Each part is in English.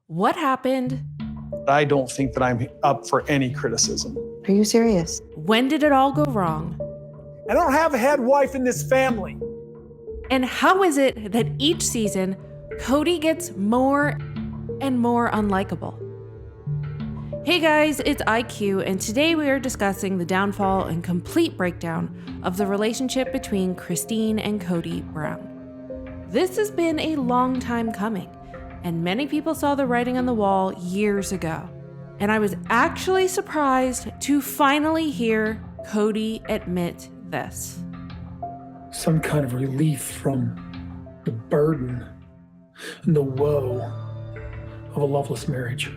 What happened? I don't think that I'm up for any criticism. Are you serious? When did it all go wrong? I don't have a head wife in this family. And how is it that each season, Cody gets more and more unlikable? Hey guys, it's IQ, and today we are discussing the downfall and complete breakdown of the relationship between Christine and Kody Brown. This has been a long time coming, and many people saw the writing on the wall years ago. And I was actually surprised to finally hear Cody admit this. Some kind of relief from the burden and the woe of a loveless marriage.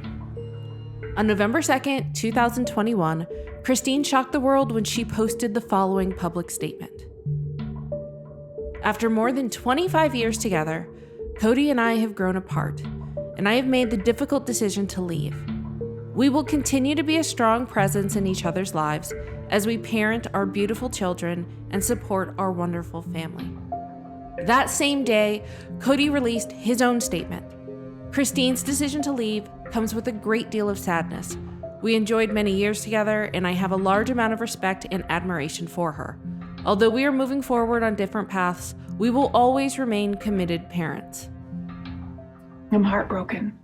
On November 2nd, 2021, Christine shocked the world when she posted the following public statement. After more than 25 years together, Cody and I have grown apart, and I have made the difficult decision to leave. We will continue to be a strong presence in each other's lives as we parent our beautiful children and support our wonderful family. That same day, Cody released his own statement. Christine's decision to leave comes with a great deal of sadness. We enjoyed many years together, and I have a large amount of respect and admiration for her. Although we are moving forward on different paths, we will always remain committed parents. I'm heartbroken.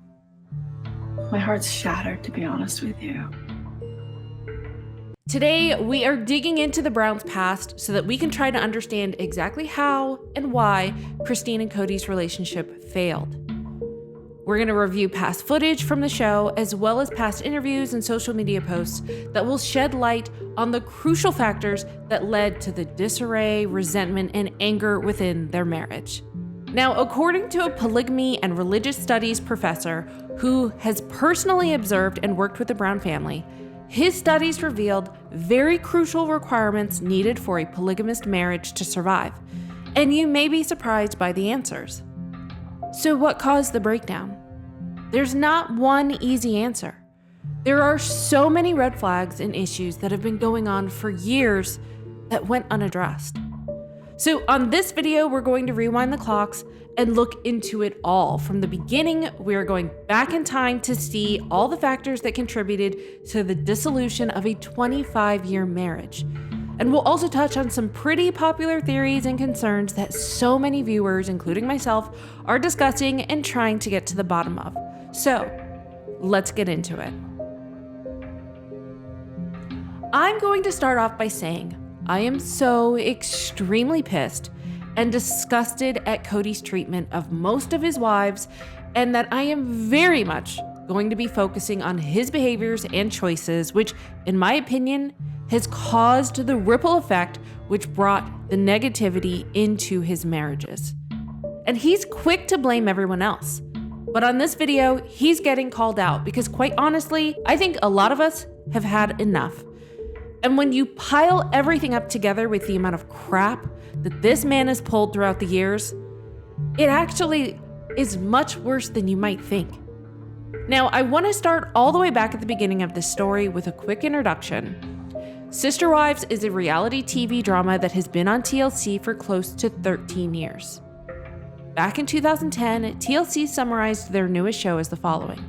My heart's shattered, to be honest with you. Today, we are digging into the Browns' past so that we can try to understand exactly how and why Christine and Cody's relationship failed. We're going to review past footage from the show, as well as past interviews and social media posts that will shed light on the crucial factors that led to the disarray, resentment, and anger within their marriage. Now, according to a polygamy and religious studies professor who has personally observed and worked with the Brown family, his studies revealed very crucial requirements needed for a polygamist marriage to survive. And you may be surprised by the answers. So what caused the breakdown? There's not one easy answer. There are so many red flags and issues that have been going on for years that went unaddressed. So on this video, we're going to rewind the clocks and look into it all. From the beginning, we are going back in time to see all the factors that contributed to the dissolution of a 25-year marriage. And we'll also touch on some pretty popular theories and concerns that so many viewers, including myself, are discussing and trying to get to the bottom of. So, let's get into it. I'm going to start off by saying I am so extremely pissed and disgusted at Cody's treatment of most of his wives, and that I am very much going to be focusing on his behaviors and choices, which, in my opinion, has caused the ripple effect which brought the negativity into his marriages. And he's quick to blame everyone else. But on this video, he's getting called out because, quite honestly, I think a lot of us have had enough. And when you pile everything up together with the amount of crap that this man has pulled throughout the years, it actually is much worse than you might think. Now, I want to start all the way back at the beginning of this story with a quick introduction. Sister Wives is a reality TV drama that has been on TLC for close to 13 years. Back in 2010, TLC summarized their newest show as the following.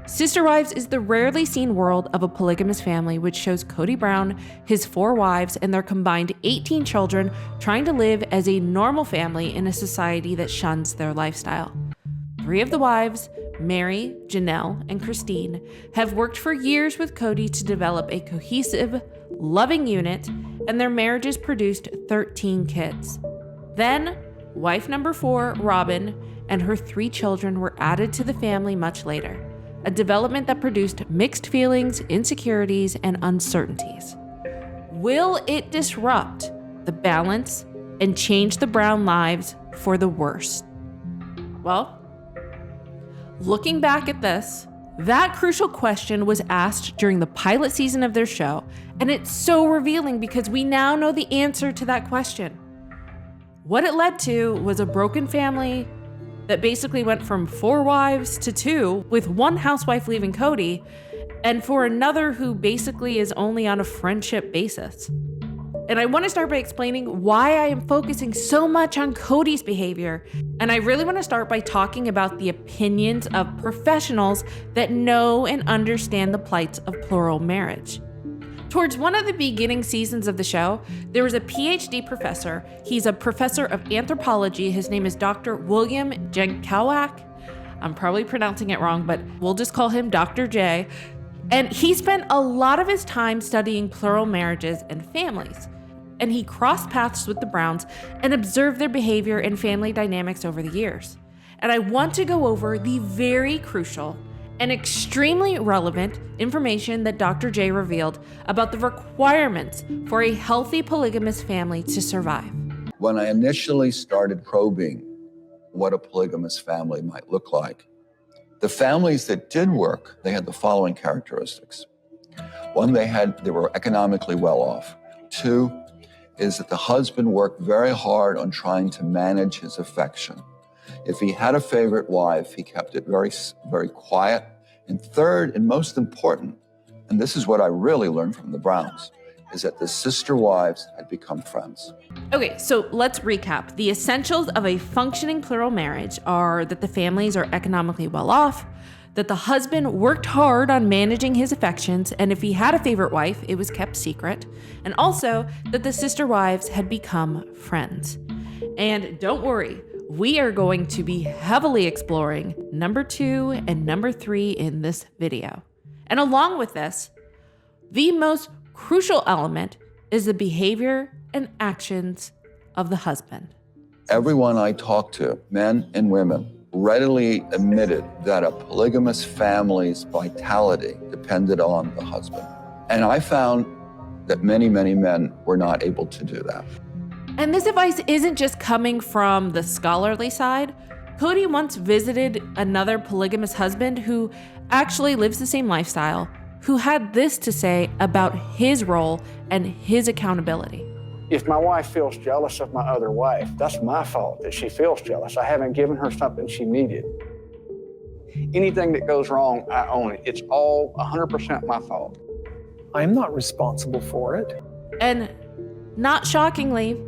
Sister Wives is the rarely seen world of a polygamous family which shows Cody Brown, his 4 wives, and their combined 18 children trying to live as a normal family in a society that shuns their lifestyle. 3 of the wives, Mary, Janelle, and Christine, have worked for years with Cody to develop a cohesive, loving unit, and their marriages produced 13 kids. Then, wife number 4, Robin, and her 3 children were added to the family much later, a development that produced mixed feelings, insecurities, and uncertainties. Will it disrupt the balance and change the Brown lives for the worse? Well, looking back at this, that crucial question was asked during the pilot season of their show, and it's so revealing because we now know the answer to that question. What it led to was a broken family that basically went from 4 wives to 2, with one housewife leaving Cody, and for another who basically is only on a friendship basis. And I want to start by explaining why I am focusing so much on Cody's behavior. And I really want to start by talking about the opinions of professionals that know and understand the plights of plural marriage. Towards one of the beginning seasons of the show, there was a PhD professor. He's a professor of anthropology. His name is Dr. William Jankowak. I'm probably pronouncing it wrong, but we'll just call him Dr. J. And he spent a lot of his time studying plural marriages and families. And he crossed paths with the Browns and observed their behavior and family dynamics over the years. And I want to go over the very crucial and extremely relevant information that Dr. J revealed about the requirements for a healthy polygamous family to survive. When I initially started probing what a polygamous family might look like, the families that did work, they had the following characteristics. One, they were economically well off. Two, is that the husband worked very hard on trying to manage his affection. If he had a favorite wife, he kept it very, very quiet. And third, and most important, and this is what I really learned from the Browns, is that the sister wives had become friends. Okay, so let's recap. The essentials of a functioning plural marriage are that the families are economically well off, that the husband worked hard on managing his affections, and if he had a favorite wife, it was kept secret, and also that the sister wives had become friends. And don't worry, we are going to be heavily exploring number 2 and number 3 in this video. And along with this, the most crucial element is the behavior and actions of the husband. Everyone I talked to, men and women, readily admitted that a polygamous family's vitality depended on the husband. And I found that many, many men were not able to do that. And this advice isn't just coming from the scholarly side. Cody once visited another polygamous husband who actually lives the same lifestyle, who had this to say about his role and his accountability. If my wife feels jealous of my other wife, that's my fault that she feels jealous. I haven't given her something she needed. Anything that goes wrong, I own it. It's all 100% my fault. I'm not responsible for it. And not shockingly,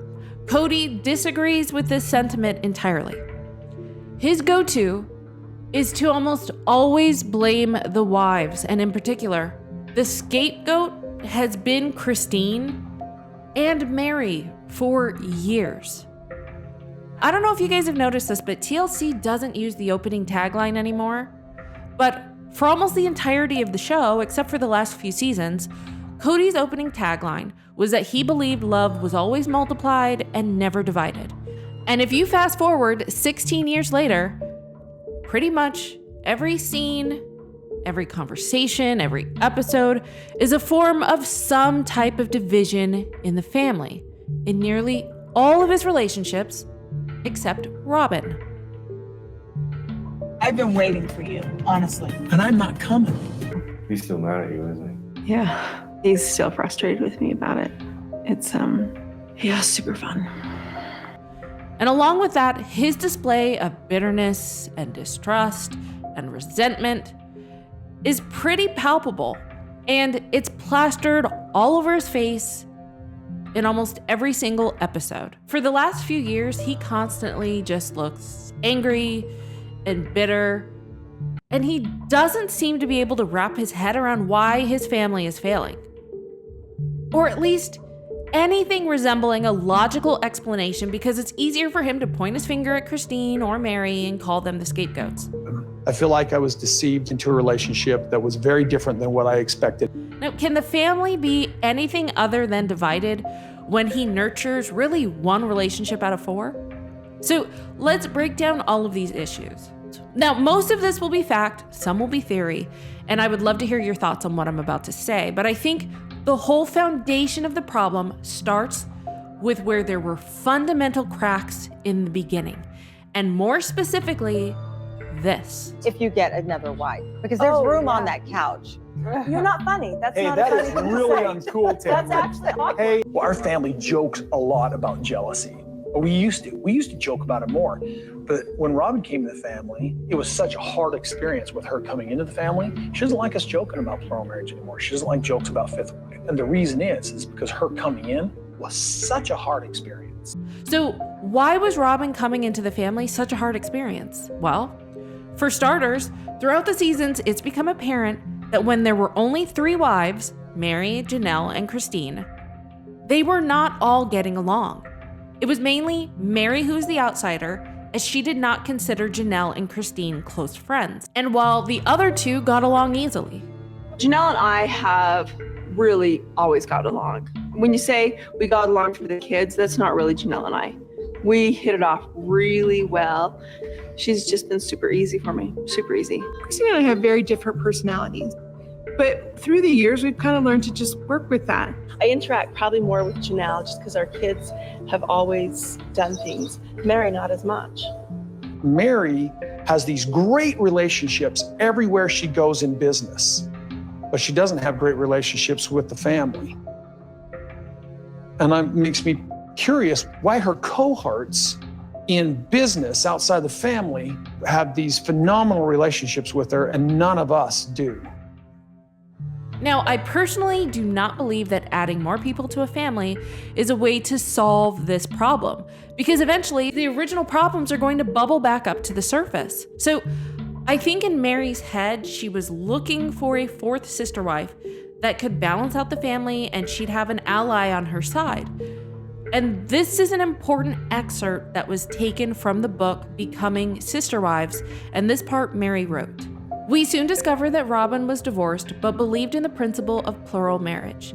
Cody disagrees with this sentiment entirely. His go-to is to almost always blame the wives, and in particular, the scapegoat has been Christine and Mary for years. I don't know if you guys have noticed this, but TLC doesn't use the opening tagline anymore. But for almost the entirety of the show, except for the last few seasons, Cody's opening tagline was that he believed love was always multiplied and never divided. And if you fast forward 16 years later, pretty much every scene, every conversation, every episode is a form of some type of division in the family, in nearly all of his relationships, except Robin. I've been waiting for you, honestly. And I'm not coming. He's still mad at you, isn't he? Yeah, he's still frustrated with me about it. It's, super fun. And along with that, his display of bitterness and distrust and resentment is pretty palpable, and it's plastered all over his face in almost every single episode. For the last few years, he constantly just looks angry and bitter, and he doesn't seem to be able to wrap his head around why his family is failing. Or at least anything resembling a logical explanation, because it's easier for him to point his finger at Christine or Mary and call them the scapegoats. I feel like I was deceived into a relationship that was very different than what I expected. Now, can the family be anything other than divided when he nurtures really one relationship out of 4? So let's break down all of these issues. Now, most of this will be fact, some will be theory, and I would love to hear your thoughts on what I'm about to say, but I think the whole foundation of the problem starts with where there were fundamental cracks in the beginning, and more specifically, this. If you get another wife, because there's room on that couch. You're not funny. That's Hey, not that a is funny thing to really say. uncool, Tim. That's actually awkward. Hey, Well, our family jokes a lot about jealousy. We used to joke about it more. But when Robin came to the family, it was such a hard experience with her coming into the family. She doesn't like us joking about plural marriage anymore. She doesn't like jokes about fifth wife. And the reason is because her coming in was such a hard experience. So, why was Robin coming into the family such a hard experience? Well, for starters, throughout the seasons, it's become apparent that when there were only 3 wives, Mary, Janelle, and Christine, they were not all getting along. It was mainly Mary who was the outsider, as she did not consider Janelle and Christine close friends, and while the other 2 got along easily. Janelle and I have really always got along. When you say we got along for the kids, that's not really Janelle and I. We hit it off really well. She's just been super easy for me, super easy. Christine and I have very different personalities, but through the years, we've kind of learned to just work with that. I interact probably more with Janelle just because our kids have always done things. Mary, not as much. Mary has these great relationships everywhere she goes in business, but she doesn't have great relationships with the family. And it makes me curious why her cohorts in business outside the family have these phenomenal relationships with her and none of us do. Now, I personally do not believe that adding more people to a family is a way to solve this problem, because eventually the original problems are going to bubble back up to the surface. So I think in Mary's head, she was looking for a 4th sister wife that could balance out the family and she'd have an ally on her side. And this is an important excerpt that was taken from the book Becoming Sister Wives, and this part Mary wrote. We soon discovered that Robin was divorced but believed in the principle of plural marriage.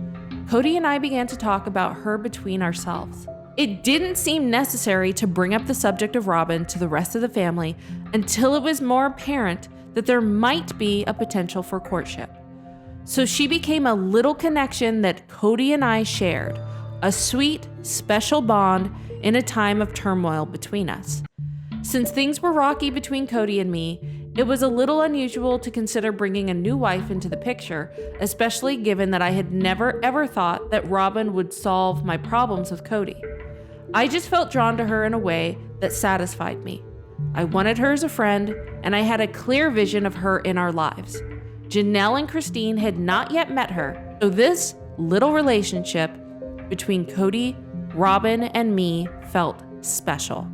Cody and I began to talk about her between ourselves. It didn't seem necessary to bring up the subject of Robin to the rest of the family until it was more apparent that there might be a potential for courtship. So she became a little connection that Cody and I shared, a sweet, special bond in a time of turmoil between us. Since things were rocky between Cody and me, it was a little unusual to consider bringing a new wife into the picture, especially given that I had never ever thought that Robin would solve my problems with Cody. I just felt drawn to her in a way that satisfied me. I wanted her as a friend, and I had a clear vision of her in our lives. Janelle and Christine had not yet met her, so this little relationship between Cody, Robin, and me felt special.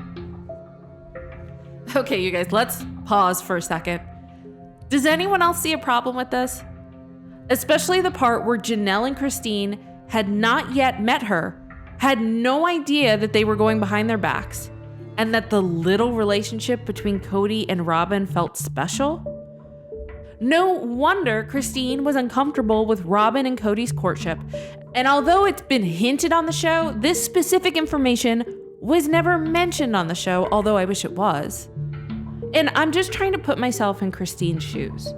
Okay, you guys, let's pause for a second. Does anyone else see a problem with this? Especially the part where Janelle and Christine had not yet met her, had no idea that they were going behind their backs, and that the little relationship between Cody and Robin felt special? No wonder Christine was uncomfortable with Robin and Cody's courtship, and although it's been hinted on the show, this specific information was never mentioned on the show, although I wish it was. And I'm just trying to put myself in Christine's shoes.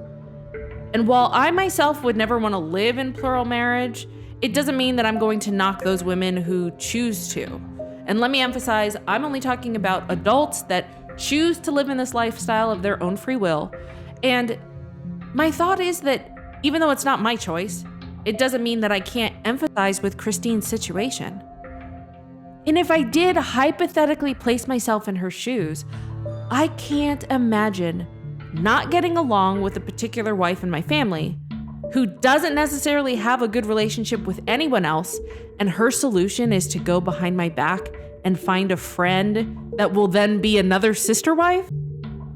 And while I myself would never want to live in plural marriage, it doesn't mean that I'm going to knock those women who choose to. And let me emphasize, I'm only talking about adults that choose to live in this lifestyle of their own free will. And my thought is that even though it's not my choice, it doesn't mean that I can't empathize with Christine's situation. And if I did hypothetically place myself in her shoes, I can't imagine not getting along with a particular wife in my family who doesn't necessarily have a good relationship with anyone else, and her solution is to go behind my back and find a friend that will then be another sister wife,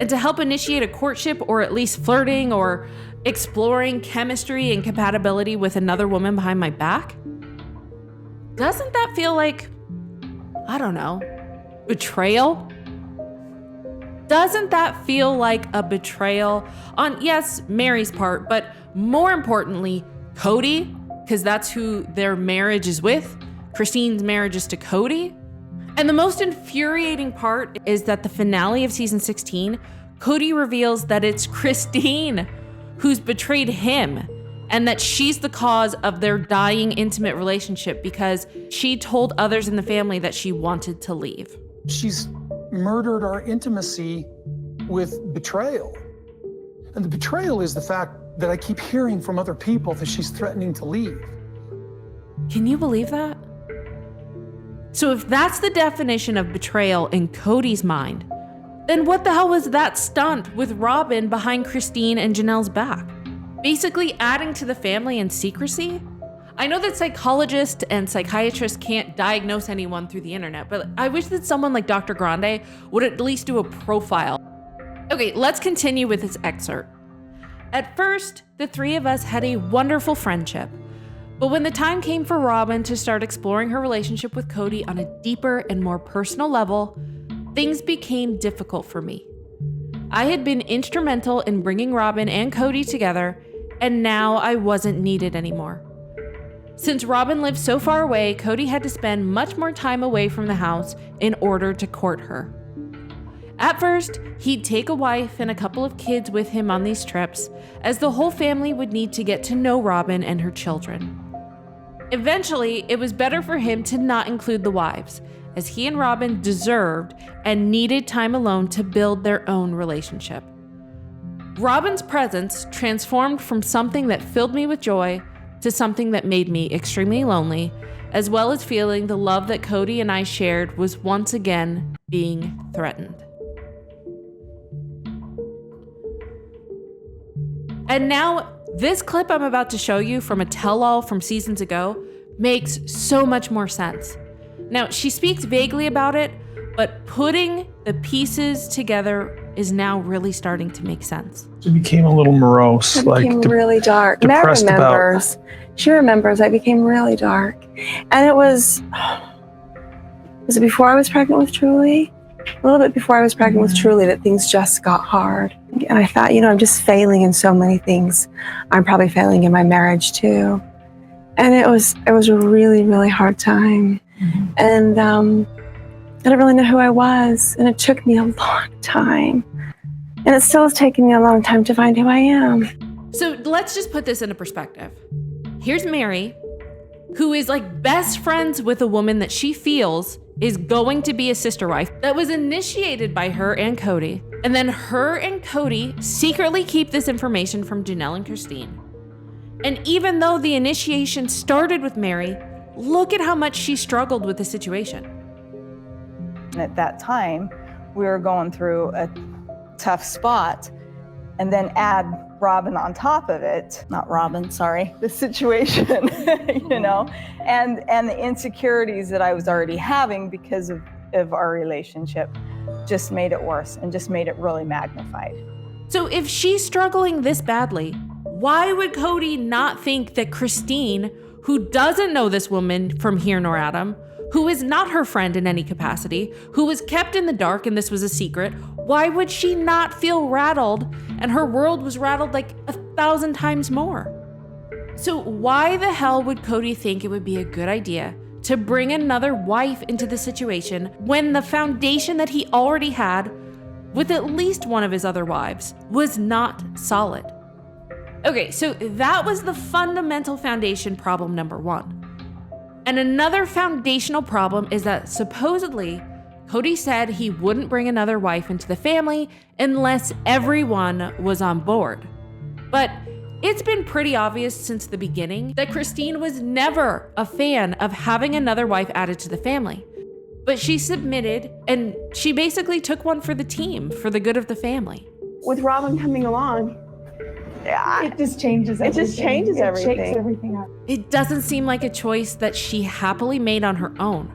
and to help initiate a courtship or at least flirting or exploring chemistry and compatibility with another woman behind my back. Doesn't that feel like, I don't know, betrayal? Doesn't that feel like a betrayal on, yes, Mary's part, but more importantly, Cody, because that's who their marriage is with. Christine's marriage is to Cody. And the most infuriating part is that the finale of season 16, Cody reveals that it's Christine who's betrayed him and that she's the cause of their dying intimate relationship because she told others in the family that she wanted to leave. She's murdered our intimacy with betrayal. And the betrayal is the fact that I keep hearing from other people that she's threatening to leave. Can you believe that? So if that's the definition of betrayal in Cody's mind, then what the hell was that stunt with Robin behind Christine and Janelle's back? Basically adding to the family in secrecy? I know that psychologists and psychiatrists can't diagnose anyone through the internet, but I wish that someone like Dr. Grande would at least do a profile. Okay, let's continue with this excerpt. At first, the three of us had a wonderful friendship. But when the time came for Robin to start exploring her relationship with Cody on a deeper and more personal level, things became difficult for me. I had been instrumental in bringing Robin and Cody together, and now I wasn't needed anymore. Since Robin lived so far away, Cody had to spend much more time away from the house in order to court her. At first, he'd take a wife and a couple of kids with him on these trips, as the whole family would need to get to know Robin and her children. Eventually, it was better for him to not include the wives, as he and Robin deserved and needed time alone to build their own relationship. Robin's presence transformed from something that filled me with joy to something that made me extremely lonely, as well as feeling the love that Cody and I shared was once again being threatened. And now, this clip I'm about to show you from a tell-all from seasons ago makes so much more sense. Now, she speaks vaguely about it, but putting the pieces together is now really starting to make sense. She became a little morose. It became really dark. Mary remembers. She remembers I became really dark. And it was it before I was pregnant with Truly? A little bit before I was pregnant with Truly that things just got hard. And I thought, I'm just failing in so many things. I'm probably failing in my marriage too. And it was a really, really hard time. And I didn't really know who I was. And it took me a long time. And it still has taken me a long time to find who I am. So let's just put this into perspective. Here's Mary, who is like best friends with a woman that she feels is going to be a sister wife that was initiated by her and Cody. And then her and Cody secretly keep this information from Janelle and Christine. And even though the initiation started with Mary, look at how much she struggled with the situation. And at that time, we were going through a tough spot, and then add Robin on top of it, not Robin, sorry, the situation, and the insecurities that I was already having because of our relationship just made it worse and just made it really magnified. So if she's struggling this badly, why would Cody not think that Christine, who doesn't know this woman from here nor Adam, who is not her friend in any capacity, who was kept in the dark and this was a secret, why would she not feel rattled and her world was rattled like 1,000 times more? So why the hell would Cody think it would be a good idea to bring another wife into the situation when the foundation that he already had with at least one of his other wives was not solid? Okay, so that was the fundamental foundation problem number one. And another foundational problem is that supposedly Cody said he wouldn't bring another wife into the family unless everyone was on board. But it's been pretty obvious since the beginning that Christine was never a fan of having another wife added to the family. But she submitted and she basically took one for the team, for the good of the family. With Robin coming along, It just changes everything. It just changes everything. It shakes everything up. It doesn't seem like a choice that she happily made on her own.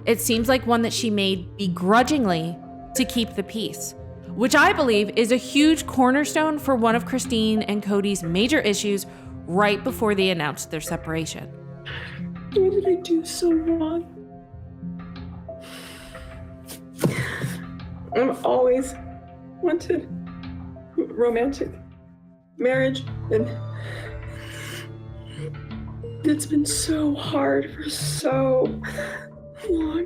It seems like one that she made begrudgingly to keep the peace, which I believe is a huge cornerstone for one of Christine and Cody's major issues right before they announced their separation. What did I do so wrong? I've always wanted romantic marriage, and it's been so hard for so long.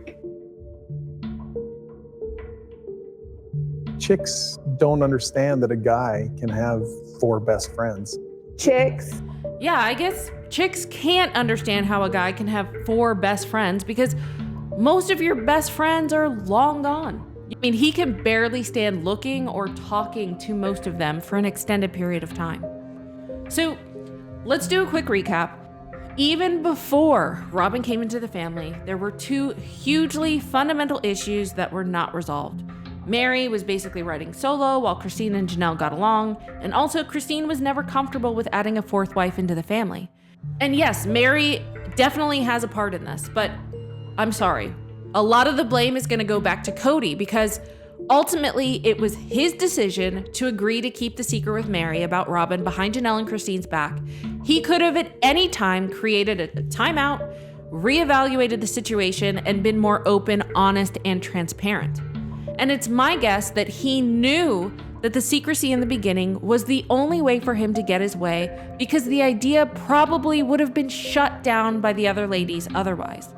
Chicks don't understand that a guy can have 4 best friends. Chicks. Yeah, I guess chicks can't understand how a guy can have 4 best friends because most of your best friends are long gone. I mean, he can barely stand looking or talking to most of them for an extended period of time. So let's do a quick recap. Even before Robin came into the family, there were 2 hugely fundamental issues that were not resolved. Mary was basically writing solo while Christine and Janelle got along, and also Christine was never comfortable with adding a 4th wife into the family. And yes, Mary definitely has a part in this, but I'm sorry. A lot of the blame is going to go back to Cody because ultimately it was his decision to agree to keep the secret with Mary about Robin behind Janelle and Christine's back. He could have at any time created a timeout, reevaluated the situation, and been more open, honest, and transparent. And it's my guess that he knew that the secrecy in the beginning was the only way for him to get his way because the idea probably would have been shut down by the other ladies otherwise.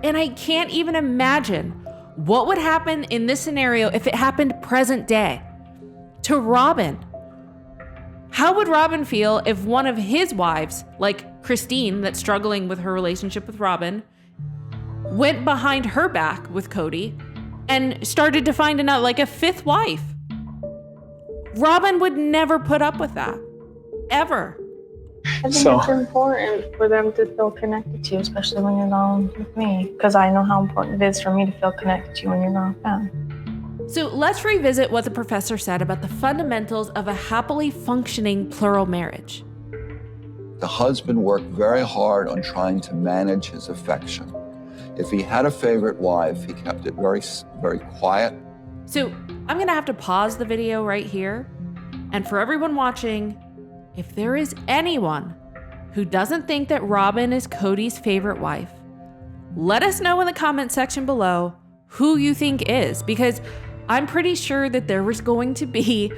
And I can't even imagine what would happen in this scenario if it happened present day to Robin. How would Robin feel if one of his wives, like Christine, that's struggling with her relationship with Robin, went behind her back with Cody and started to find another, like a fifth wife? Robin would never put up with that, ever. I think it's important for them to feel connected to you, especially when you're not with me, because I know how important it is for me to feel connected to you when you're not with them. So let's revisit what the professor said about the fundamentals of a happily functioning plural marriage. The husband worked very hard on trying to manage his affection. If he had a favorite wife, he kept it very, very quiet. So I'm going to have to pause the video right here. And for everyone watching, if there is anyone who doesn't think that Robin is Cody's favorite wife, let us know in the comment section below who you think is, because I'm pretty sure that there was going to be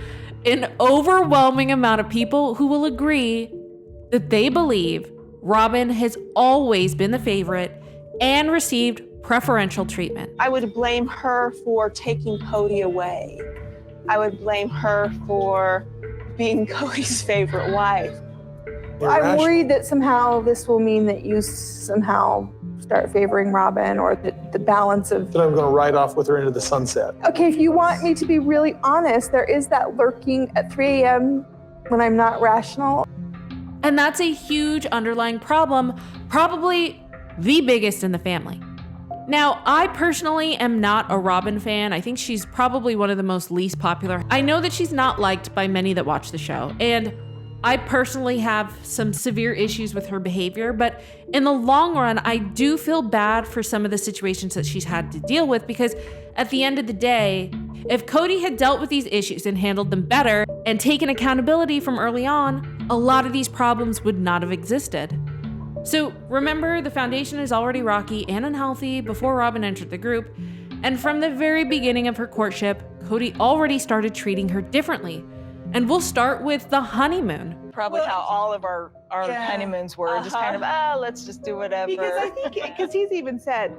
an overwhelming amount of people who will agree that they believe Robin has always been the favorite and received preferential treatment. I would blame her for taking Cody away. I would blame her for being Cody's favorite wife. I'm worried that somehow this will mean that you somehow start favoring Robin, or the balance of... That I'm going to ride off with her into the sunset. Okay, if you want me to be really honest, there is that lurking at 3 a.m. when I'm not rational. And that's a huge underlying problem, probably the biggest in the family. Now, I personally am not a Robin fan. I think she's probably one of the most least popular. I know that she's not liked by many that watch the show, and I personally have some severe issues with her behavior, but in the long run, I do feel bad for some of the situations that she's had to deal with, because at the end of the day, if Cody had dealt with these issues and handled them better and taken accountability from early on, a lot of these problems would not have existed. So remember, the foundation is already rocky and unhealthy before Robin entered the group, and from the very beginning of her courtship, Cody already started treating her differently. And we'll start with the honeymoon. Probably how all of our honeymoons were, just kind of, let's just do whatever. Because I think, because he's even said,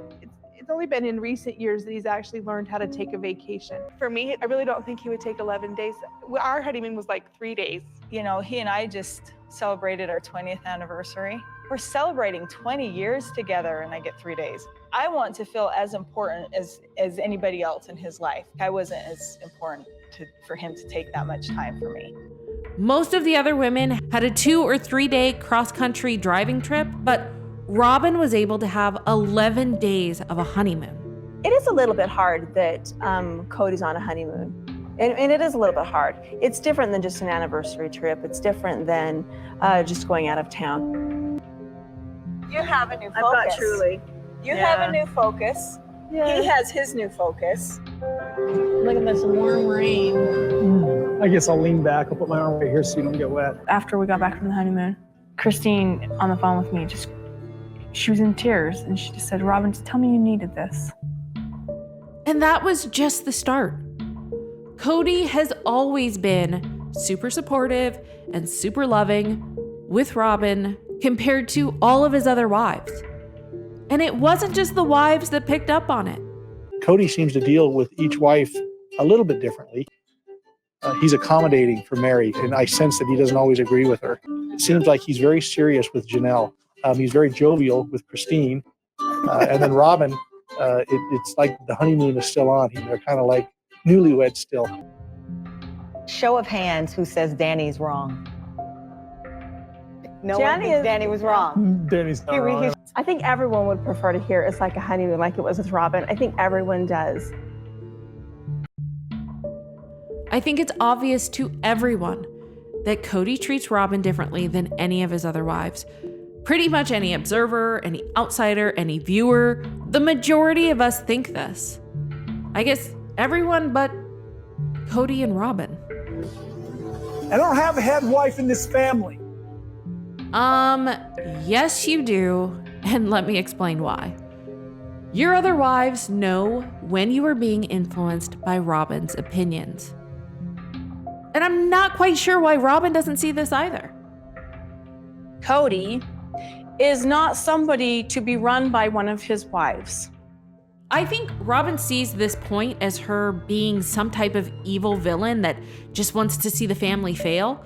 it's only been in recent years that he's actually learned how to take a vacation. For me, I really don't think he would take 11 days. Our honeymoon was like 3 days. You know, he and I just celebrated our 20th anniversary. We're celebrating 20 years together, and I get 3 days. I want to feel as important as anybody else in his life. I wasn't as important for him to take that much time for me. Most of the other women had a 2 or 3 day cross-country driving trip, but Robin was able to have 11 days of a honeymoon. It is a little bit hard that Cody's on a honeymoon. And it is a little bit hard. It's different than just an anniversary trip. It's different than just going out of town. You have a new focus. I've got Truly. You have a new focus. Yeah. He has his new focus. Look at this warm rain. I guess I'll lean back. I'll put my arm right here so you don't get wet. After we got back from the honeymoon, Christine on the phone with me, she was in tears, and she just said, "Robin, just tell me you needed this." And that was just the start. Cody has always been super supportive and super loving with Robin compared to all of his other wives. And it wasn't just the wives that picked up on it. Cody seems to deal with each wife a little bit differently. He's accommodating for Mary, and I sense that he doesn't always agree with her. It seems like he's very serious with Janelle. He's very jovial with Christine. And then Robin, it's like the honeymoon is still on. They're kind of like newlyweds still. Show of hands who says Danny's wrong. No one thinks Danny was wrong. Danny's not wrong. I think everyone would prefer to hear it's like a honeymoon, like it was with Robin. I think everyone does. I think it's obvious to everyone that Cody treats Robin differently than any of his other wives. Pretty much any observer, any outsider, any viewer, the majority of us think this. I guess everyone but Cody and Robin. I don't have a head wife in this family. Yes you do, and let me explain why. Your other wives know when you are being influenced by Robin's opinions. And I'm not quite sure why Robin doesn't see this either. Cody is not somebody to be run by one of his wives. I think Robin sees this point as her being some type of evil villain that just wants to see the family fail.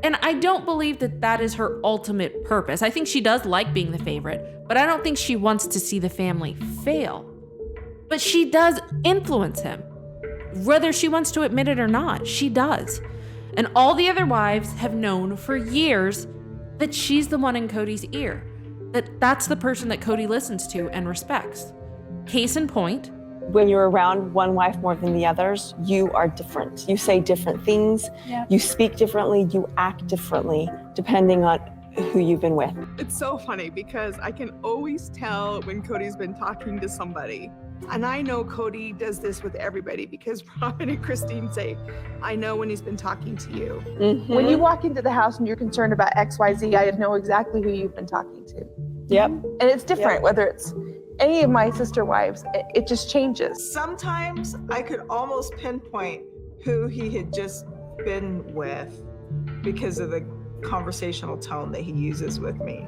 And I don't believe that that is her ultimate purpose. I think she does like being the favorite, but I don't think she wants to see the family fail. But she does influence him. Whether she wants to admit it or not, she does. And all the other wives have known for years that she's the one in Cody's ear, that's the person that Cody listens to and respects. Case in point, when you're around one wife more than the others, you are different. You say different things, you speak differently, you act differently, depending on who you've been with. It's so funny because I can always tell when Cody's been talking to somebody. And I know Cody does this with everybody because Robin and Christine say, I know when he's been talking to you. Mm-hmm. When you walk into the house and you're concerned about XYZ, I know exactly who you've been talking to. Yep. And it's different, whether it's any of my sister wives, it just changes. Sometimes I could almost pinpoint who he had just been with because of the conversational tone that he uses with me.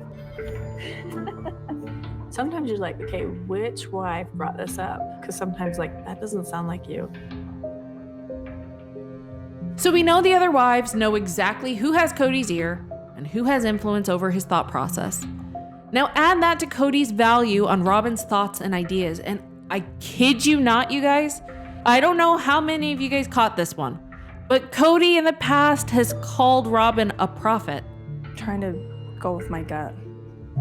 Sometimes you're like, okay, which wife brought this up? Because sometimes like, that doesn't sound like you. So we know the other wives know exactly who has Cody's ear and who has influence over his thought process. Now add that to Cody's value on Robin's thoughts and ideas, and I kid you not, you guys, I don't know how many of you guys caught this one, but Cody in the past has called Robin a prophet. I'm trying to go with my gut.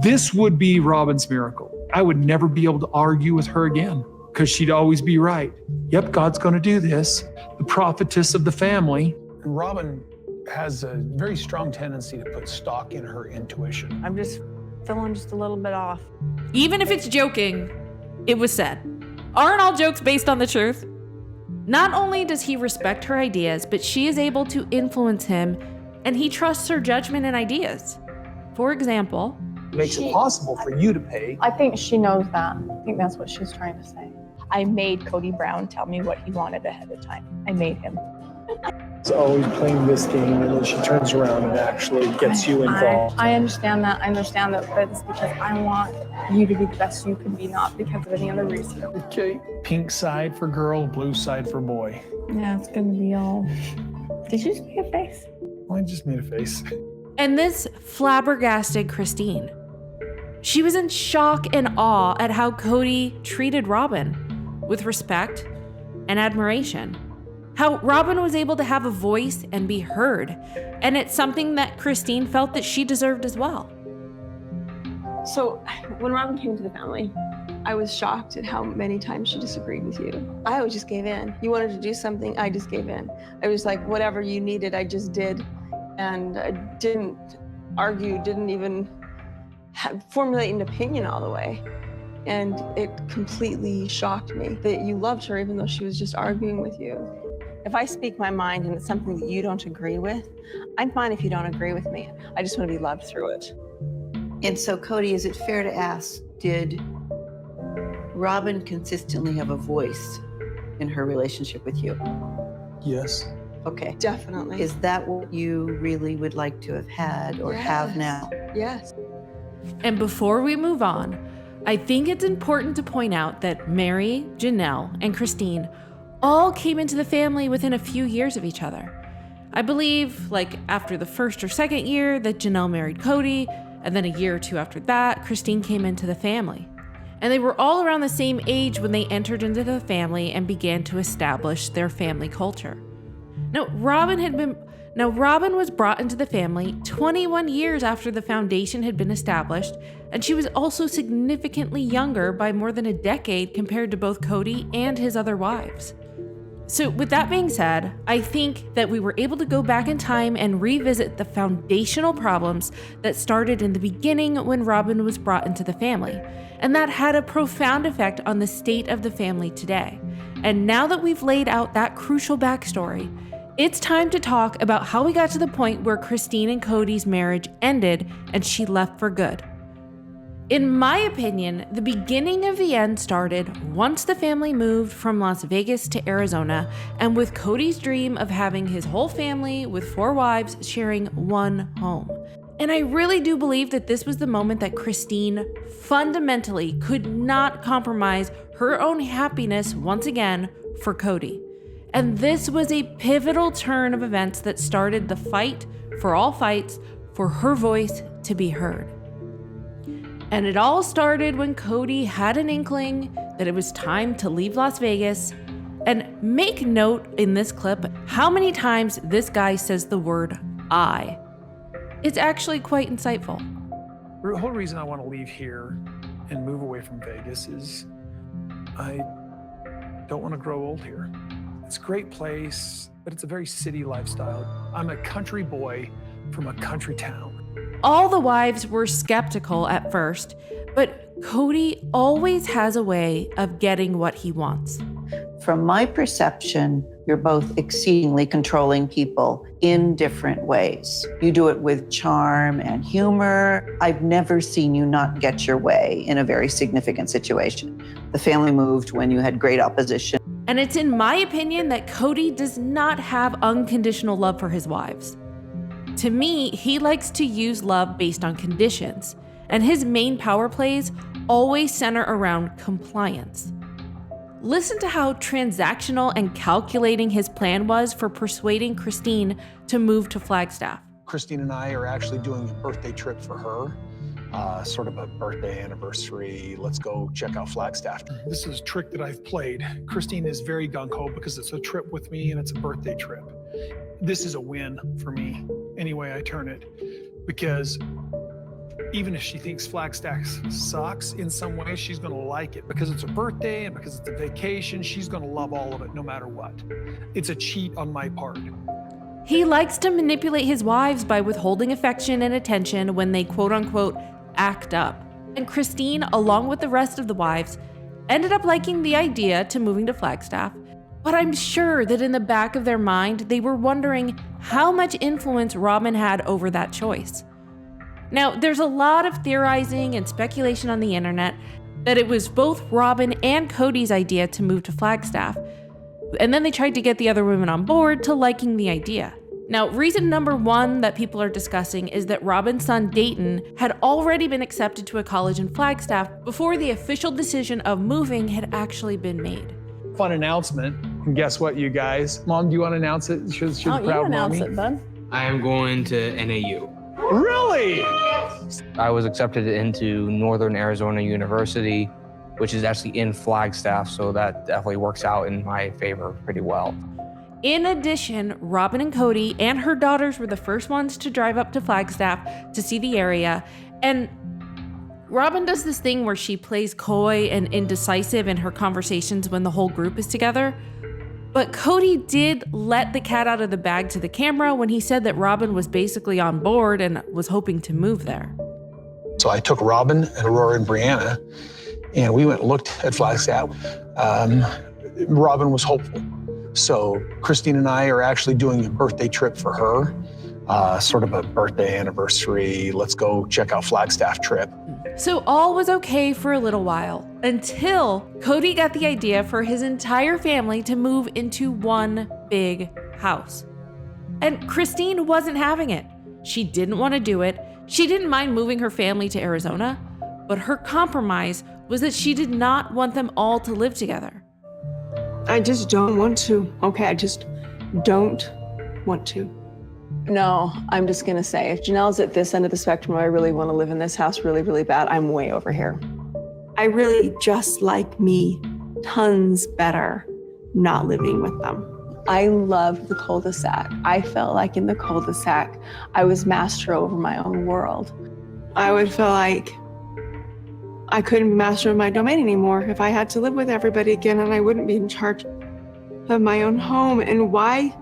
This would be Robin's miracle. I would never be able to argue with her again because she'd always be right. Yep, God's going to do this. The prophetess of the family. And Robin has a very strong tendency to put stock in her intuition. I'm just feeling just a little bit off. Even if it's joking, it was said. Aren't all jokes based on the truth? Not only does he respect her ideas, but she is able to influence him, and he trusts her judgment and ideas. For example, makes it possible for you to pay. I think she knows that. I think that's what she's trying to say. I made Cody Brown tell me what he wanted ahead of time. I made him. It's always playing this game, and then she turns around and actually gets you involved. I understand that. I understand that, but it's because I want you to be the best you can be, not because of any other reason. Okay, pink side for girl, blue side for boy. Yeah, it's gonna be all. Did you just make a face? I just made a face. And this flabbergasted Christine. She was in shock and awe at how Cody treated Robin, with respect and admiration. How Robin was able to have a voice and be heard, and it's something that Christine felt that she deserved as well. So when Robin came to the family, I was shocked at how many times she disagreed with you. I always just gave in. You wanted to do something, I just gave in. I was like, whatever you needed, I just did. And I didn't argue, didn't even formulate an opinion all the way. And it completely shocked me that you loved her even though she was just arguing with you. If I speak my mind and it's something that you don't agree with, I'm fine if you don't agree with me. I just want to be loved through it. And so, Cody, is it fair to ask, did Robin consistently have a voice in her relationship with you? Yes. Okay. Definitely. Is that what you really would like to have had or have now? Yes. And before we move on, I think it's important to point out that Mary, Janelle, and Christine all came into the family within a few years of each other. I believe, like, after the first or second year that Janelle married Cody, and then a year or two after that, Christine came into the family. And they were all around the same age when they entered into the family and began to establish their family culture. Now, Robin was brought into the family 21 years after the foundation had been established, and she was also significantly younger by more than a decade compared to both Cody and his other wives. So with that being said, I think that we were able to go back in time and revisit the foundational problems that started in the beginning when Robin was brought into the family, and that had a profound effect on the state of the family today. And now that we've laid out that crucial backstory, it's time to talk about how we got to the point where Christine and Cody's marriage ended and she left for good. In my opinion, the beginning of the end started once the family moved from Las Vegas to Arizona, and with Cody's dream of having his whole family with 4 wives sharing one home. And I really do believe that this was the moment that Christine fundamentally could not compromise her own happiness once again for Cody. And this was a pivotal turn of events that started the fight for all fights for her voice to be heard. And it all started when Cody had an inkling that it was time to leave Las Vegas. And make note in this clip how many times this guy says the word I. It's actually quite insightful. The whole reason I want to leave here and move away from Vegas is I don't want to grow old here. It's a great place, but it's a very city lifestyle. I'm a country boy from a country town. All the wives were skeptical at first, but Cody always has a way of getting what he wants. From my perception, you're both exceedingly controlling people in different ways. You do it with charm and humor. I've never seen you not get your way in a very significant situation. The family moved when you had great opposition. And it's in my opinion that Cody does not have unconditional love for his wives. To me, he likes to use love based on conditions, and his main power plays always center around compliance. Listen to how transactional and calculating his plan was for persuading Christine to move to Flagstaff. Christine and I are actually doing a birthday trip for her, sort of a birthday anniversary. Let's go check out Flagstaff. This is a trick that I've played. Christine is very gung-ho because it's a trip with me and it's a birthday trip. This is a win for me, any way I turn it, because even if she thinks Flagstaff sucks in some way, she's gonna like it because it's a birthday and because it's a vacation. She's gonna love all of it no matter what. It's a cheat on my part. He likes to manipulate his wives by withholding affection and attention when they quote unquote act up. And Christine, along with the rest of the wives, ended up liking the idea to moving to Flagstaff. But I'm sure that in the back of their mind, they were wondering how much influence Robin had over that choice. Now, there's a lot of theorizing and speculation on the internet that it was both Robin and Cody's idea to move to Flagstaff, and then they tried to get the other women on board to liking the idea. Now, reason number 1 that people are discussing is that Robin's son Dayton had already been accepted to a college in Flagstaff before the official decision of moving had actually been made. Fun announcement. And guess what, you guys? Mom, do you want to announce it? She's Oh, you proud announce mommy. it, bud. I am going to NAU. Really? I was accepted into Northern Arizona University, which is actually in Flagstaff, so that definitely works out in my favor pretty well. In addition, Robin and Cody and her daughters were the first ones to drive up to Flagstaff to see the area, and Robin does this thing where she plays coy and indecisive in her conversations when the whole group is together. But Cody did let the cat out of the bag to the camera when he said that Robin was basically on board and was hoping to move there. So I took Robin and Aurora and Brianna, and we went and looked at Flagstaff. Robin was hopeful. So Christine and I are actually doing a birthday trip for her, sort of a birthday anniversary. Let's go check out Flagstaff trip. So all was okay for a little while, until Cody got the idea for his entire family to move into one big house. And Christine wasn't having it. She didn't want to do it. She didn't mind moving her family to Arizona, but her compromise was that she did not want them all to live together. I just don't want to. Okay, I just don't want to. No, I'm just gonna say, if Janelle's at this end of the spectrum where I really want to live in this house really, really bad, I'm way over here. I really just like me tons better not living with them. I loved the cul-de-sac. I felt like in the cul-de-sac, I was master over my own world. I would feel like I couldn't be master of my domain anymore if I had to live with everybody again and I wouldn't be in charge. of my own home. And why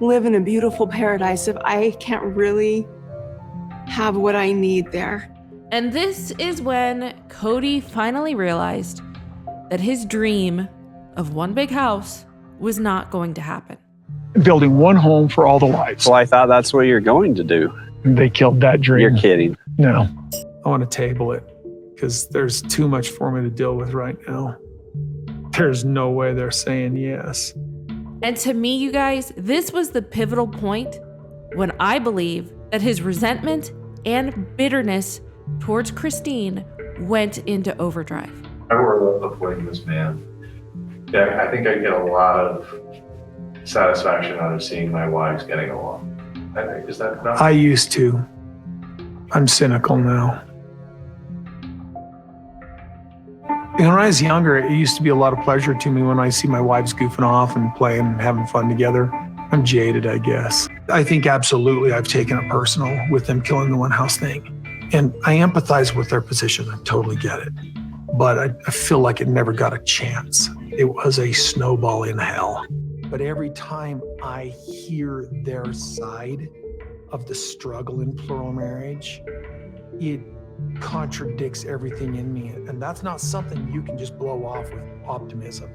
live in a beautiful paradise if I can't really have what I need there? And this is when Cody finally realized that his dream of one big house was not going to happen. Building one home for all the wives. Well, I thought that's what you're going to do. They killed that dream. You're kidding. No. I want to table it because there's too much for me to deal with right now. There's no way they're saying yes. And to me, you guys, this was the pivotal point when I believe that his resentment and bitterness towards Christine went into overdrive. I were a polygamous man. Yeah, I think I get a lot of satisfaction out of seeing my wives getting along. I think, is that enough? I used to. I'm cynical now. When I was younger, it used to be a lot of pleasure to me when I see my wives goofing off and playing and having fun together. I'm jaded, I guess. I think absolutely I've taken it personal with them killing the one house thing. And I empathize with their position. I totally get it. But I feel like it never got a chance. It was a snowball in hell. But every time I hear their side of the struggle in plural marriage, it contradicts everything in me. And that's not something you can just blow off with optimism.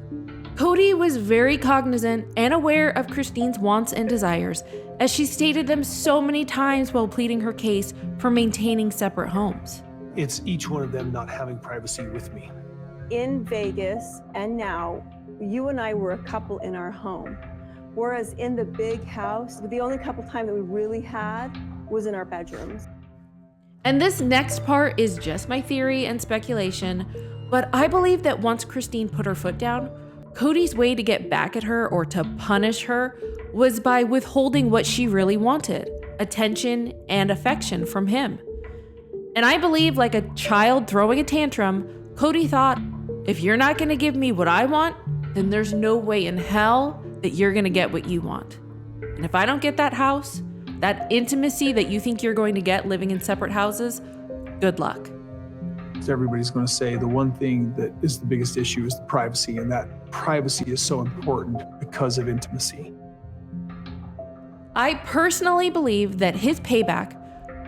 Cody was very cognizant and aware of Christine's wants and desires, as she stated them so many times while pleading her case for maintaining separate homes. It's each one of them not having privacy with me. In Vegas and now, you and I were a couple in our home. Whereas in the big house, the only couple time that we really had was in our bedrooms. And this next part is just my theory and speculation, but I believe that once Christine put her foot down, Cody's way to get back at her or to punish her was by withholding what she really wanted, attention and affection from him. And I believe, like a child throwing a tantrum, Cody thought, if you're not gonna give me what I want, then there's no way in hell that you're gonna get what you want. And if I don't get that house, that intimacy that you think you're going to get living in separate houses, good luck. Everybody's going to say the one thing that is the biggest issue is the privacy, and that privacy is so important because of intimacy. I personally believe that his payback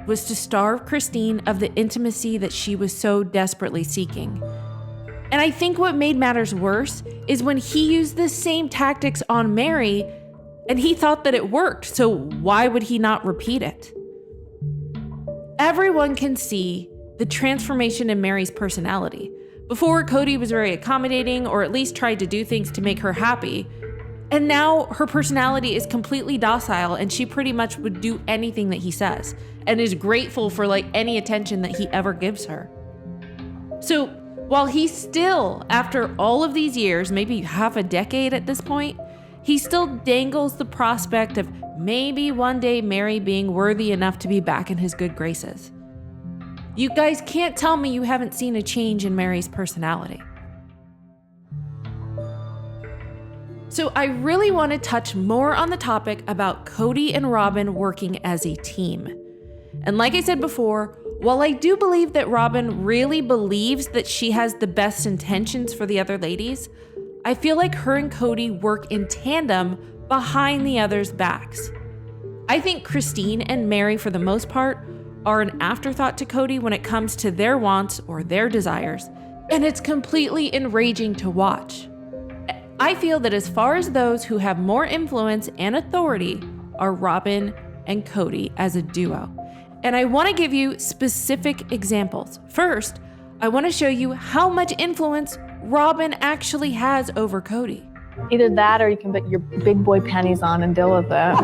was to starve Christine of the intimacy that she was so desperately seeking. And I think what made matters worse is when he used the same tactics on Mary, and he thought that it worked, so why would he not repeat it? Everyone can see the transformation in Mary's personality. Before, Cody was very accommodating, or at least tried to do things to make her happy. And now her personality is completely docile, and she pretty much would do anything that he says, and is grateful for any attention that he ever gives her. So while he still, after all of these years, maybe half a decade at this point, he still dangles the prospect of maybe one day Mary being worthy enough to be back in his good graces. You guys can't tell me you haven't seen a change in Mary's personality. So I really want to touch more on the topic about Cody and Robin working as a team. And like I said before, while I do believe that Robin really believes that she has the best intentions for the other ladies, I feel like her and Cody work in tandem behind the others' backs. I think Christine and Mary, for the most part, are an afterthought to Cody when it comes to their wants or their desires, and it's completely enraging to watch. I feel that as far as those who have more influence and authority are Robin and Cody as a duo. And I want to give you specific examples. First, I want to show you how much influence Robin actually has over Cody. Either that or you can put your big boy panties on and deal with it.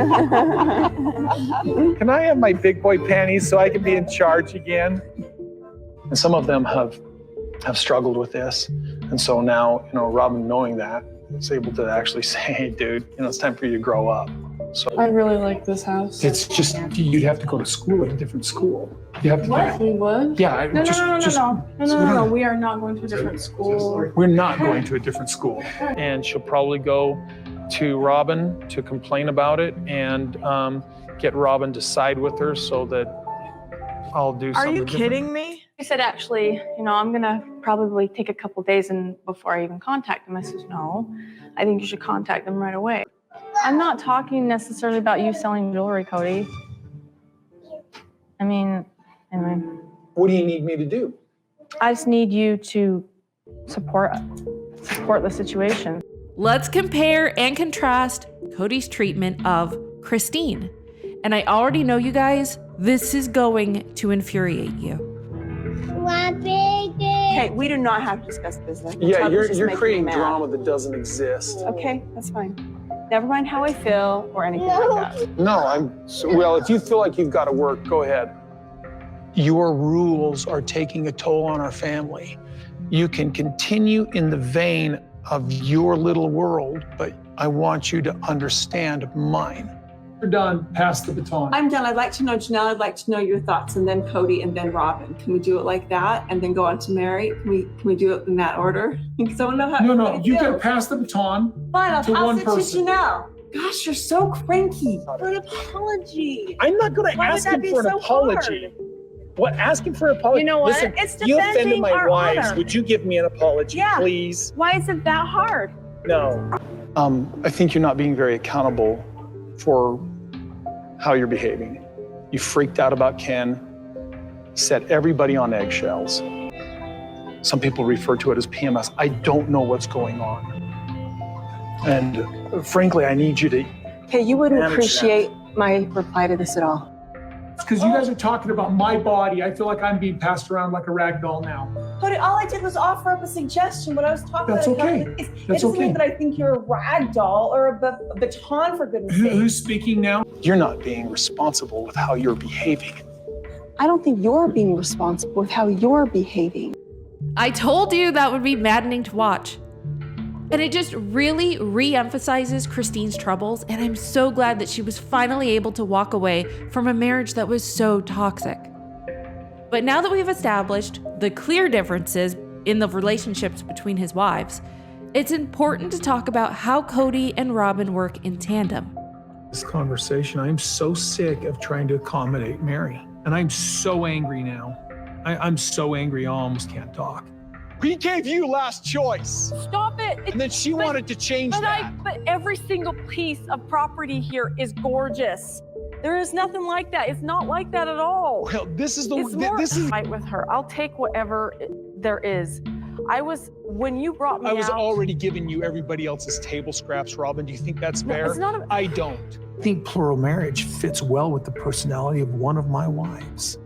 Can I have my big boy panties so I can be in charge again? And some of them have struggled with this. And so now, Robin knowing that, is able to actually say, hey, dude, it's time for you to grow up. So I really like this house. it's just, you'd have to go to school at a different school. You have to What? We would? Yeah, No. We are not going to a different school. We're not going to a different school. And she'll probably go to Robin to complain about it and get Robin to side with her so that I'll do Are something you different. kidding me? He said, actually, I'm gonna probably take a couple days and before I even contact them. I said, no, I think you should contact them right away. I'm not talking necessarily about you selling jewelry, Cody. I mean, anyway. What do you need me to do? I just need you to support the situation. Let's compare and contrast Cody's treatment of Christine. And I already know, you guys, this is going to infuriate you. Okay, we do not have to discuss business. Yeah, It's just you're making me creating mad. drama that doesn't exist. Okay, that's fine. Never mind how I feel or anything like that. No, well, if you feel like you've got to work, go ahead. Your rules are taking a toll on our family. You can continue in the vein of your little world, but I want you to understand mine. You're done. Pass the baton. I'm done. I'd like to know, Janelle, I'd like to know your thoughts, and then Cody, and then Robin. Can we do it like that? And then go on to Mary? Can we do it in that order? Because I want to know how No, everybody you feels. gotta pass the baton Fine, I'll to pass one it person. to Janelle. Gosh, you're so cranky. An apology. I'm not going to Why would ask that him be for an so apology. hard? What? Asking for an apology? You know what? Listen, It's you offended defending my our wives. honor. Would you give me an apology, Yeah. please? Why is it that hard? No. I think you're not being very accountable for how you're behaving. You freaked out about Ken, set everybody on eggshells. Some people refer to it as PMS. I don't know what's going on. And frankly, I need you to Okay, you wouldn't manage appreciate my reply to this at all. It's because you guys are talking about my body. I feel like I'm being passed around like a rag doll now. Cody, all I did was offer up a suggestion. What I was talking That's about. okay. It That's doesn't mean okay. that I think you're a rag doll or a baton, for goodness sake. Who's speaking now? You're not being responsible with how you're behaving. I don't think you're being responsible with how you're behaving. I told you that would be maddening to watch. And it just really re-emphasizes Christine's troubles, and I'm so glad that she was finally able to walk away from a marriage that was so toxic. But now that we've established the clear differences in the relationships between his wives, it's important to talk about how Cody and Robin work in tandem. This conversation, I'm so sick of trying to accommodate Mary. And I'm so angry now. I'm so angry, I almost can't talk. We gave you last choice. Stop it. And then she wanted to change that. But every single piece of property here is gorgeous. There is nothing like that. It's not like that at all. Well, this is the It's more this is fight with her. I'll take whatever there is. When you brought me I was out, already giving you everybody else's table scraps, Robin. Do you think that's No, fair? it's not a- I don't. I think plural marriage fits well with the personality of one of my wives.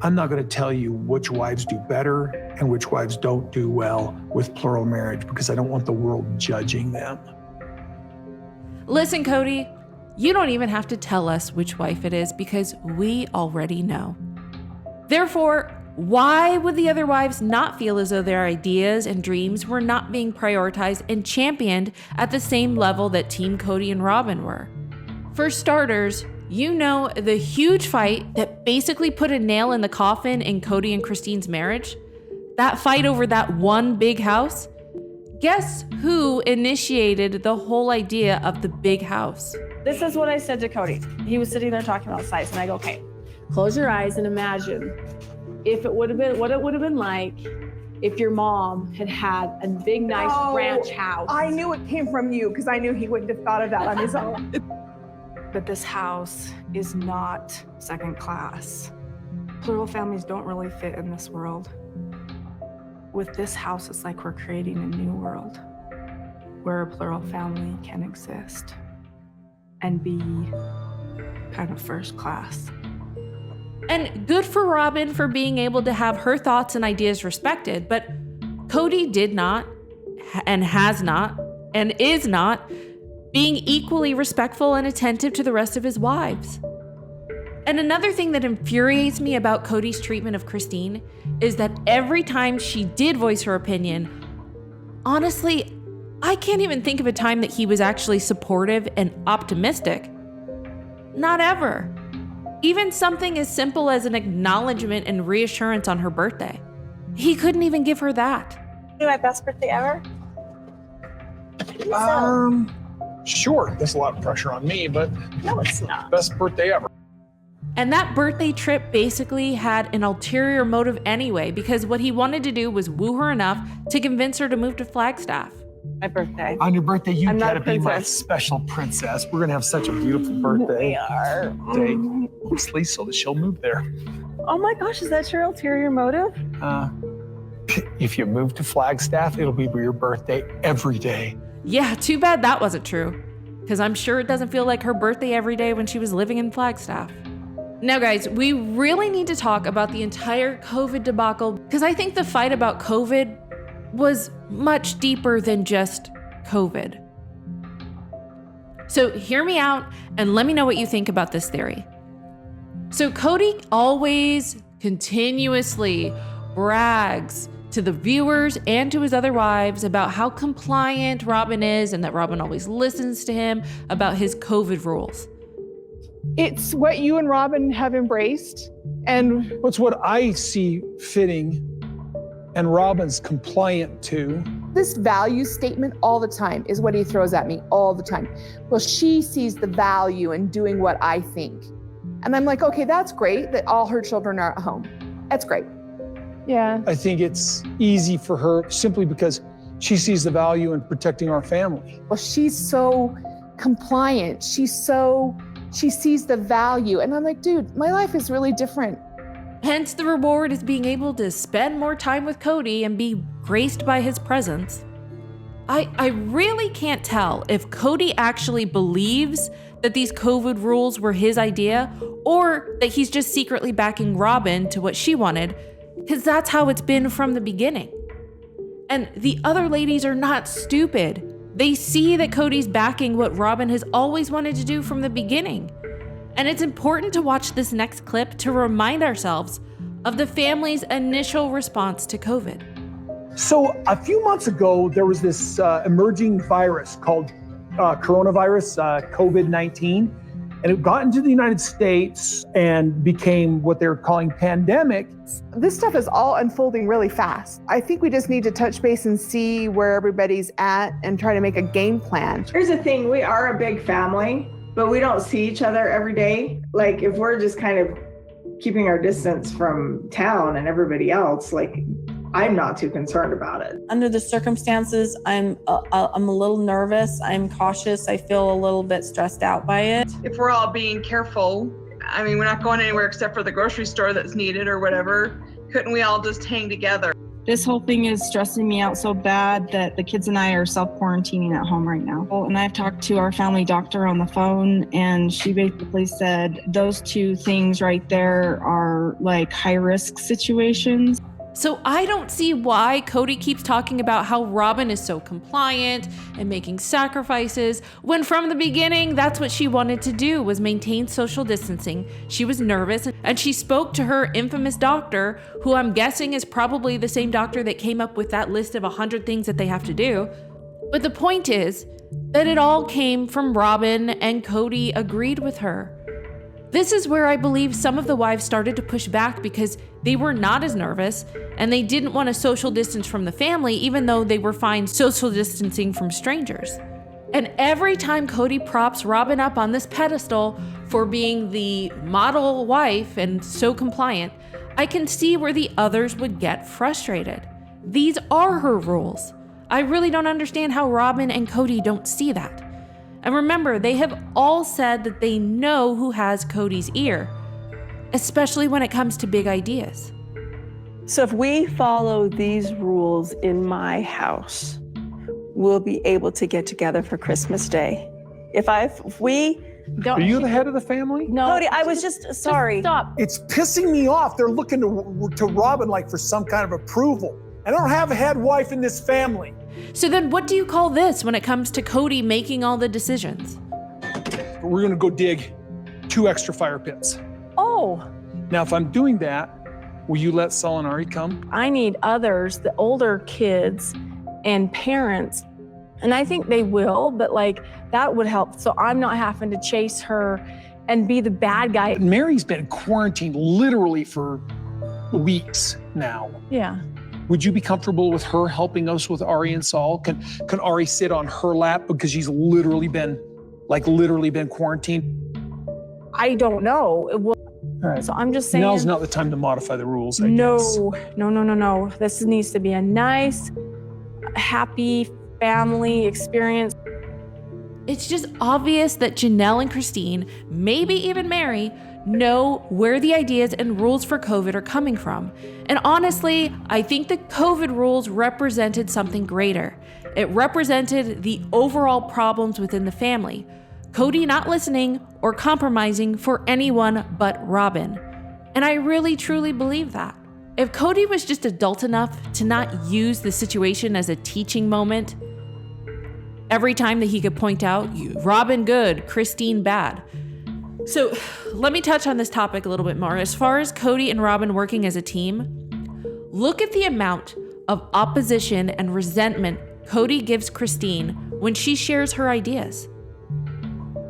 I'm not going to tell you which wives do better and which wives don't do well with plural marriage because I don't want the world judging them. Listen, Cody, you don't even have to tell us which wife it is because we already know. Therefore, why would the other wives not feel as though their ideas and dreams were not being prioritized and championed at the same level that Team Cody and Robin were? For starters, you know the huge fight that basically put a nail in the coffin in Cody and Christine's marriage? That fight over that one big house? Guess who initiated the whole idea of the big house? this is what I said to Cody. He was sitting there talking about size, and I go, okay, close your eyes and imagine if it would have been what it would have been like if your mom had had a big, nice ranch house. I knew it came from you because I knew he wouldn't have thought of that on his own. But this house is not second class. Plural families don't really fit in this world. With this house, it's like we're creating a new world where a plural family can exist and be kind of first class. And good for Robin for being able to have her thoughts and ideas respected, but Cody did not, and has not, and is not being equally respectful and attentive to the rest of his wives. And another thing that infuriates me about Cody's treatment of Christine is that every time she did voice her opinion, honestly, I can't even think of a time that he was actually supportive and optimistic. Not ever. Even something as simple as an acknowledgement and reassurance on her birthday. He couldn't even give her that. My best birthday ever? Sure, there's a lot of pressure on me, but No, it's not. best birthday ever. And that birthday trip basically had an ulterior motive anyway, because what he wanted to do was woo her enough to convince her to move to Flagstaff. My birthday. On your birthday, you I'm not gotta a be my princess. special princess. We're gonna have such a beautiful birthday. We are. Day, mostly so that she'll move there. Oh my gosh, is that your ulterior motive? If you move to Flagstaff, it'll be your birthday every day. Yeah, too bad that wasn't true, because I'm sure it doesn't feel like her birthday every day when she was living in Flagstaff. Now, guys, we really need to talk about the entire COVID debacle, because I think the fight about COVID was much deeper than just COVID. So hear me out and let me know what you think about this theory. So Cody always continuously brags to the viewers and to his other wives about how compliant Robin is and that Robin always listens to him about his COVID rules. It's what you and Robin have embraced. And What's what I see fitting and Robin's compliant to. this value statement all the time is what he throws at me all the time. Well, she sees the value in doing what I think. And I'm like, okay, that's great that all her children are at home. That's great. Yeah. I think it's easy for her simply because she sees the value in protecting our family. Well, she's so compliant. She sees the value. And I'm like, dude, my life is really different. Hence, the reward is being able to spend more time with Cody and be graced by his presence. I really can't tell if Cody actually believes that these COVID rules were his idea or that he's just secretly backing Robin to what she wanted, because that's how it's been from the beginning. And the other ladies are not stupid. They see that Cody's backing what Robin has always wanted to do from the beginning. And it's important to watch this next clip to remind ourselves of the family's initial response to COVID. So a few months ago, there was this emerging virus called coronavirus, COVID-19, and it got into the United States and became what they're calling pandemic. This stuff is all unfolding really fast. I think we just need to touch base and see where everybody's at and try to make a game plan. Here's the thing, we are a big family, but we don't see each other every day. Like if we're just kind of keeping our distance from town and everybody else, like I'm not too concerned about it. Under the circumstances, I'm a little nervous. I'm cautious. I feel a little bit stressed out by it. If we're all being careful, I mean, we're not going anywhere except for the grocery store that's needed or whatever. Couldn't we all just hang together? This whole thing is stressing me out so bad that the kids and I are self-quarantining at home right now. And I've talked to our family doctor on the phone, and she basically said those two things right there are like high-risk situations. So I don't see why Cody keeps talking about how Robin is so compliant and making sacrifices, when from the beginning, that's what she wanted to do, was maintain social distancing. She was nervous, and she spoke to her infamous doctor, who I'm guessing is probably the same doctor that came up with that list of 100 things that they have to do. But the point is that it all came from Robin, and Cody agreed with her. This is where I believe some of the wives started to push back because they were not as nervous and they didn't want to social distance from the family, even though they were fine social distancing from strangers. And every time Cody props Robin up on this pedestal for being the model wife and so compliant, I can see where the others would get frustrated. These are her rules. I really don't understand how Robin and Cody don't see that. And remember, they have all said that they know who has Cody's ear, especially when it comes to big ideas. So if we follow these rules in my house, we'll be able to get together for Christmas Day. If we don't. Are you the head of the family? No. Cody, I was just sorry. Stop. It's pissing me off. They're looking to Robin like for some kind of approval. I don't have a head wife in this family. So then what do you call this when it comes to Cody making all the decisions? We're gonna go dig 2 extra fire pits. Oh. Now, if I'm doing that, will you let Solinari come? I need others, the older kids and parents, and I think they will, but like that would help. So I'm not having to chase her and be the bad guy. Mary's been quarantined literally for weeks now. Yeah. Would you be comfortable with her helping us with Ari and Saul? Can Ari sit on her lap because she's literally been quarantined? I don't know. All right. So I'm just saying. Now's not the time to modify the rules, I guess. No. This needs to be a nice, happy family experience. It's just obvious that Janelle and Christine, maybe even Mary, know where the ideas and rules for COVID are coming from. And honestly, I think the COVID rules represented something greater. It represented the overall problems within the family. Cody not listening or compromising for anyone but Robin. And I really truly believe that. If Cody was just adult enough to not use the situation as a teaching moment, every time that he could point out, Robin good, Christine bad. So let me touch on this topic a little bit more. As far as Cody and Robin working as a team, look at the amount of opposition and resentment Cody gives Christine when she shares her ideas.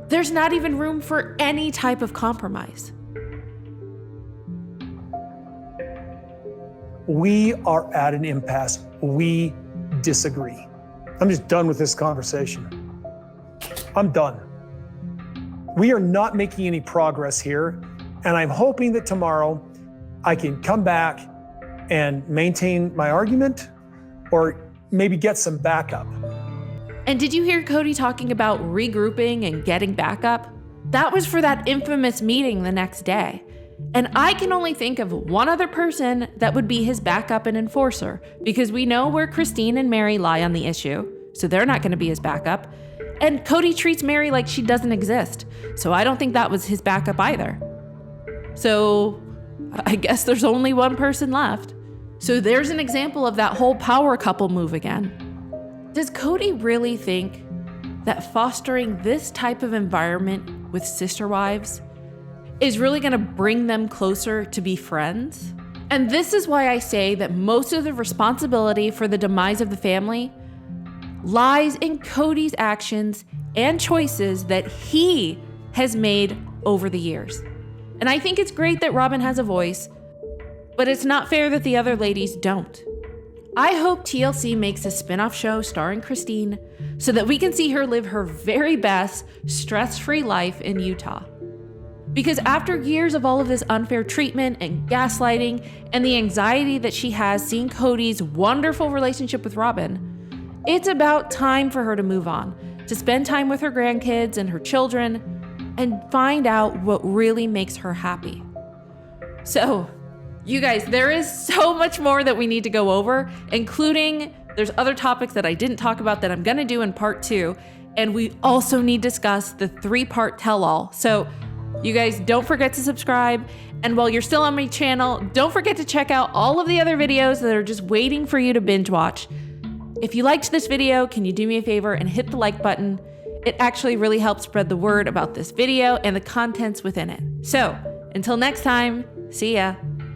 There's not even room for any type of compromise. We are at an impasse. We disagree. I'm just done with this conversation. I'm done. We are not making any progress here, and I'm hoping that tomorrow I can come back and maintain my argument or maybe get some backup. And did you hear Cody talking about regrouping and getting backup? That was for that infamous meeting the next day. And I can only think of one other person that would be his backup and enforcer, because we know where Christine and Mary lie on the issue, so they're not going to be his backup. And Cody treats Mary like she doesn't exist, so I don't think that was his backup either. So I guess there's only one person left. So there's an example of that whole power couple move again. Does Cody really think that fostering this type of environment with sister wives is really going to bring them closer to be friends? And this is why I say that most of the responsibility for the demise of the family lies in Cody's actions and choices that he has made over the years. And I think it's great that Robin has a voice, but it's not fair that the other ladies don't. I hope TLC makes a spin-off show starring Christine so that we can see her live her very best stress-free life in Utah. Because after years of all of this unfair treatment and gaslighting and the anxiety that she has seeing Cody's wonderful relationship with Robin, it's about time for her to move on, to spend time with her grandkids and her children, and find out what really makes her happy. So, you guys, there is so much more that we need to go over, including there's other topics that I didn't talk about that I'm gonna do in part 2, and we also need to discuss the 3-part tell-all. So, you guys, don't forget to subscribe. And while you're still on my channel, don't forget to check out all of the other videos that are just waiting for you to binge watch. If you liked this video, can you do me a favor and hit the like button? It actually really helps spread the word about this video and the contents within it. So, until next time, see ya.